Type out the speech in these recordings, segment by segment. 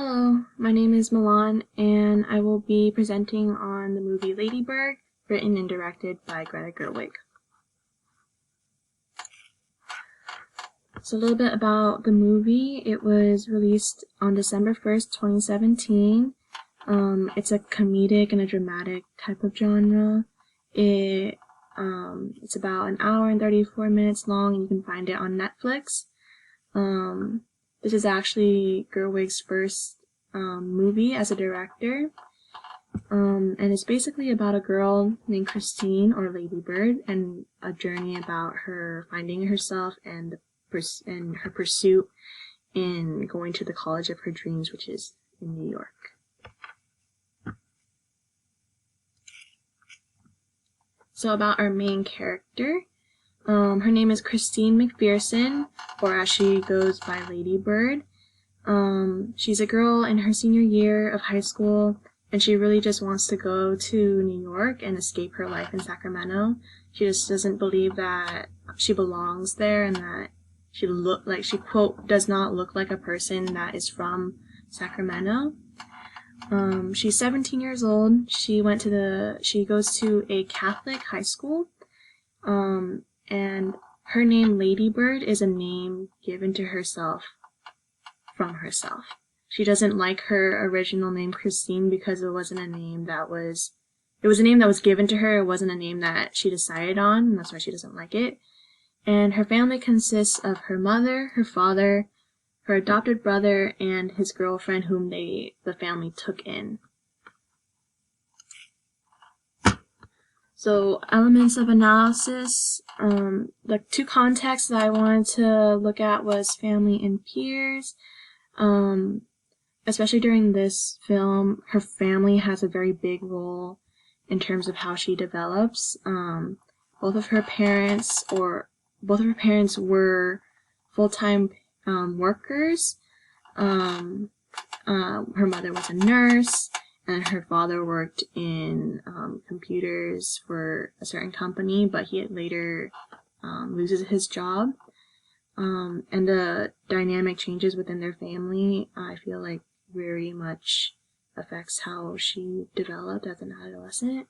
Hello, my name is Milan, and I will be presenting on the movie Lady Bird, written and directed by Greta Gerwig. So a little bit about the movie. It was released on December 1st, 2017. It's a comedic and a dramatic type of genre. It's about an hour and 34 minutes long, and you can find it on Netflix. This is actually Gerwig's first movie as a director, and it's basically about a girl named Christine, or Lady Bird, and a journey about her finding herself and her pursuit in going to the college of her dreams, which is in New York. So about our main character. Her name is Christine McPherson, or as she goes by Lady Bird. She's a girl in her senior year of high school, and she really just wants to go to New York and escape her life in Sacramento. She just doesn't believe that she belongs there, and that she quote, does not look like a person that is from Sacramento. She's 17 years old. She goes to a Catholic high school. And her name, Lady Bird, is a name given to herself from herself. She doesn't like her original name, Christine, because it was a name that was given to her. It wasn't a name that she decided on, and that's why she doesn't like it. And her family consists of her mother, her father, her adopted brother, and his girlfriend, whom the family took in. So, elements of analysis. The two contexts that I wanted to look at was family and peers. Especially during this film, her family has a very big role in terms of how she develops. Both of her parents were full-time workers. Her mother was a nurse, and her father worked in computers for a certain company, but he later loses his job. And the dynamic changes within their family, I feel like, very much affects how she developed as an adolescent.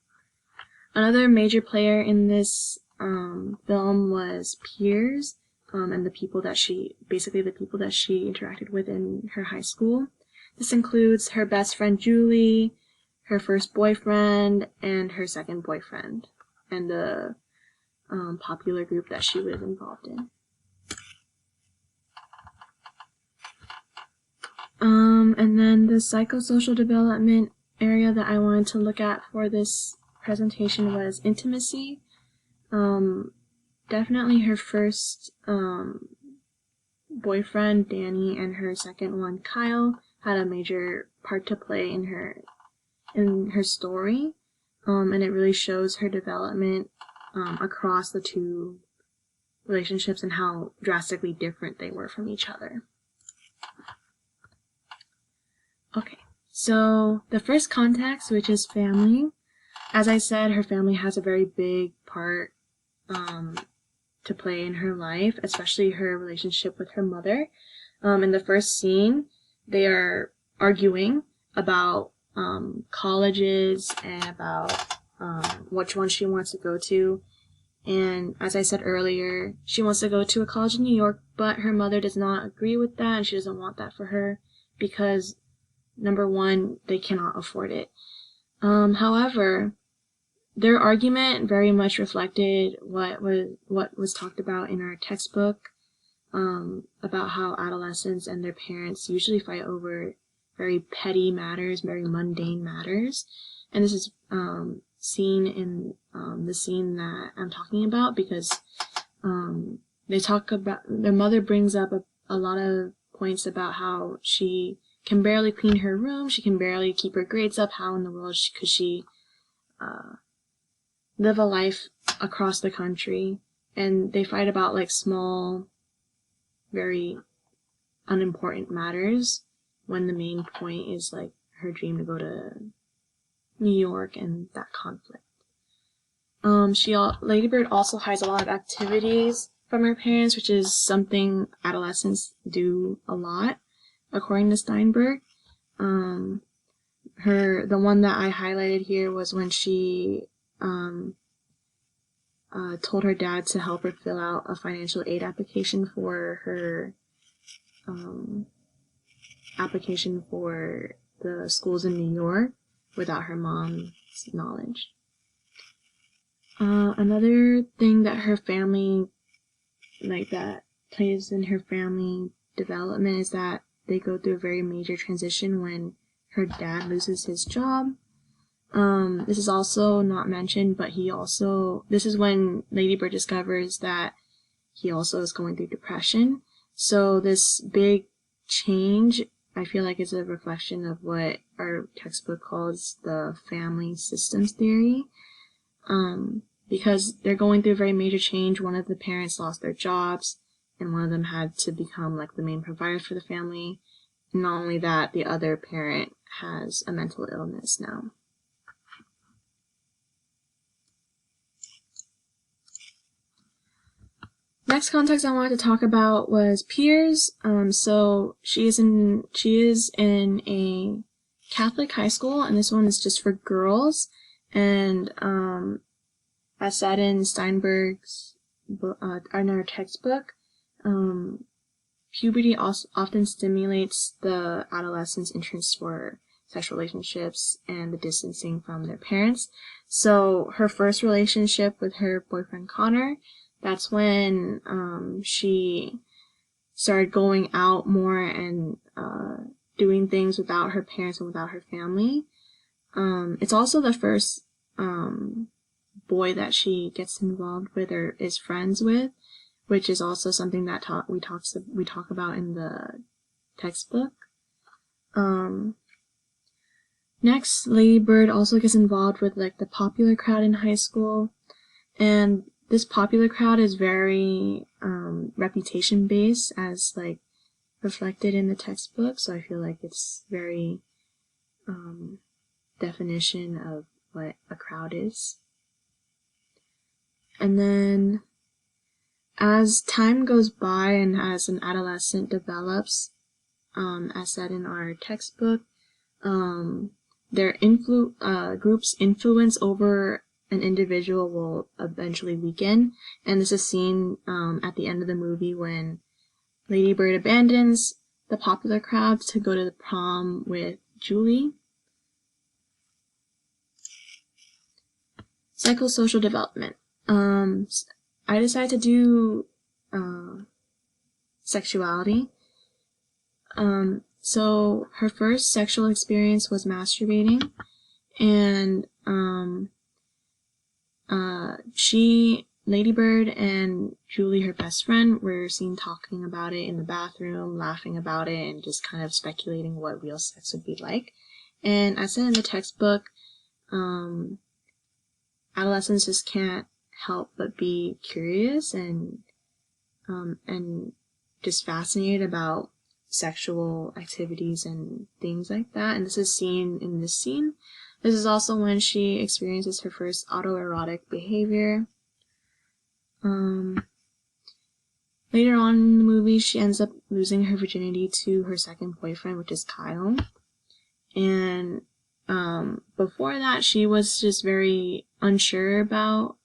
Another major player in this film was peers, and the people that she interacted with in her high school. This includes her best friend Julie, her first boyfriend, and her second boyfriend, and the popular group that she was involved in. And then the psychosocial development area that I wanted to look at for this presentation was intimacy. Definitely her first boyfriend, Danny, and her second one, Kyle, had a major part to play in her story, and it really shows her development across the two relationships and how drastically different they were from each other. Okay, so the first context, which is family. As I said, her family has a very big part to play in her life, especially her relationship with her mother. In the first scene, they are arguing about colleges and about which one she wants to go to. And as I said earlier, she wants to go to a college in New York, but her mother does not agree with that, and she doesn't want that for her because, number one, they cannot afford it. However, their argument very much reflected what was talked about in our textbook, about how adolescents and their parents usually fight over very petty matters, very mundane matters. And this is seen in the scene that I'm talking about, because their mother brings up a lot of points about how she can barely clean her room, she can barely keep her grades up. How in the world could she live a life across the country? And they fight about like small, very unimportant matters, when the main point is like her dream to go to New York and that conflict. Lady Bird also hides a lot of activities from her parents, which is something adolescents do a lot, according to Steinberg. The one that I highlighted here was when she told her dad to help her fill out a financial aid application for her application for the schools in New York without her mom's knowledge. Another thing that her family, that plays in her family development is that they go through a very major transition when her dad loses his job. This is also not mentioned, but this is when Lady Bird discovers that he also is going through depression. So this big change, I feel like, is a reflection of what our textbook calls the family systems theory. Because they're going through a very major change. One of the parents lost their jobs, and one of them had to become the main provider for the family. And not only that, the other parent has a mental illness now. Next context I wanted to talk about was peers. So she is in a Catholic high school, and this one is just for girls. And as said in Steinberg's in our textbook, puberty often stimulates the adolescent's interest for sexual relationships and the distancing from their parents. So her first relationship with her boyfriend Connor, that's when she started going out more and doing things without her parents and without her family. It's also the first boy that she gets involved with or is friends with, which is also something that we talk about in the textbook. Next, Lady Bird also gets involved with the popular crowd in high school, and this popular crowd is very reputation based, as reflected in the textbook. So I feel like it's very definition of what a crowd is. And then as time goes by and as an adolescent develops, as said in our textbook, their group's influence over an individual will eventually weaken. And this is seen at the end of the movie when Lady Bird abandons the popular crowd to go to the prom with Julie. Psychosocial development. I decided to do sexuality. So her first sexual experience was masturbating, and Lady Bird and Julie, her best friend, were seen talking about it in the bathroom, laughing about it, and just kind of speculating what real sex would be like. And as said in the textbook, adolescents just can't help but be curious and just fascinated about sexual activities and things like that. And this is seen in this scene. This is also when she experiences her first autoerotic behavior. Later on in the movie, she ends up losing her virginity to her second boyfriend, which is Kyle. And before that, she was just very unsure about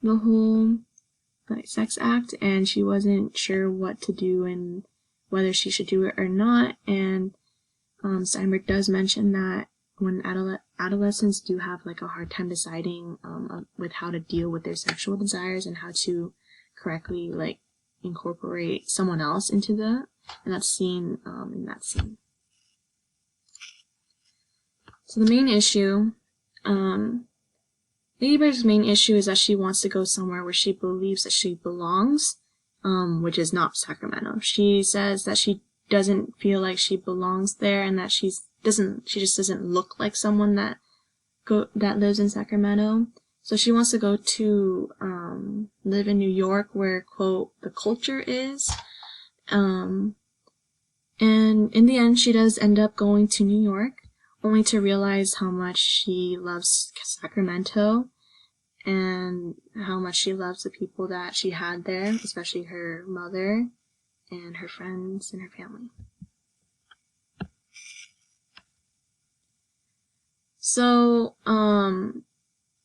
the whole sex act, and she wasn't sure what to do and whether she should do it or not. And Steinberg does mention that when adolescents do have a hard time deciding with how to deal with their sexual desires and how to correctly incorporate someone else into that, and that's seen in that scene. So the main issue, Lady Bird's main issue is that she wants to go somewhere where she believes that she belongs, which is not Sacramento. She says that she doesn't feel like she belongs there, and that she just doesn't look like someone that lives in Sacramento. So she wants to go to live in New York, where, quote, the culture is. And in the end, she does end up going to New York, only to realize how much she loves Sacramento and how much she loves the people that she had there, especially her mother and her friends and her family. So,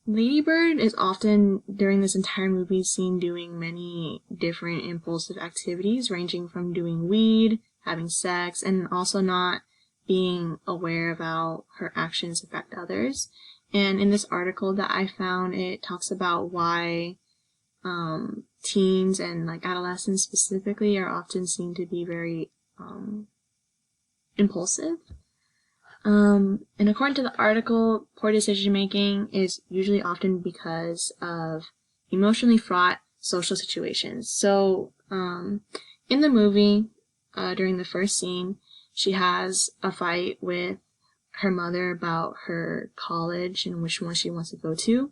Lady Bird is often, during this entire movie, seen doing many different impulsive activities, ranging from doing weed, having sex, and also not being aware of how her actions affect others. And in this article that I found, it talks about why teens and like adolescents specifically are often seen to be very impulsive. And according to the article, poor decision making is usually often because of emotionally fraught social situations. So, in the movie, during the first scene, she has a fight with her mother about her college and which one she wants to go to.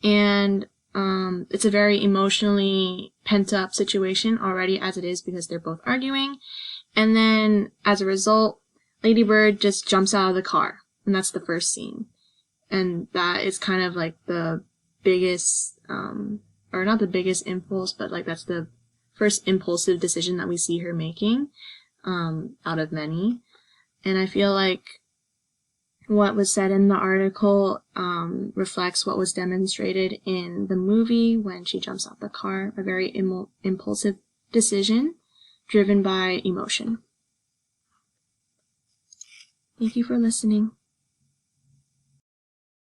And it's a very emotionally pent up situation already as it is because they're both arguing. And then as a result, Lady Bird just jumps out of the car. And that's the first scene. And that is kind of like the biggest, or not the biggest impulse, but like that's the first impulsive decision that we see her making, out of many. And I feel like what was said in the article reflects what was demonstrated in the movie when she jumps out the car, a very impulsive decision driven by emotion. Thank you for listening.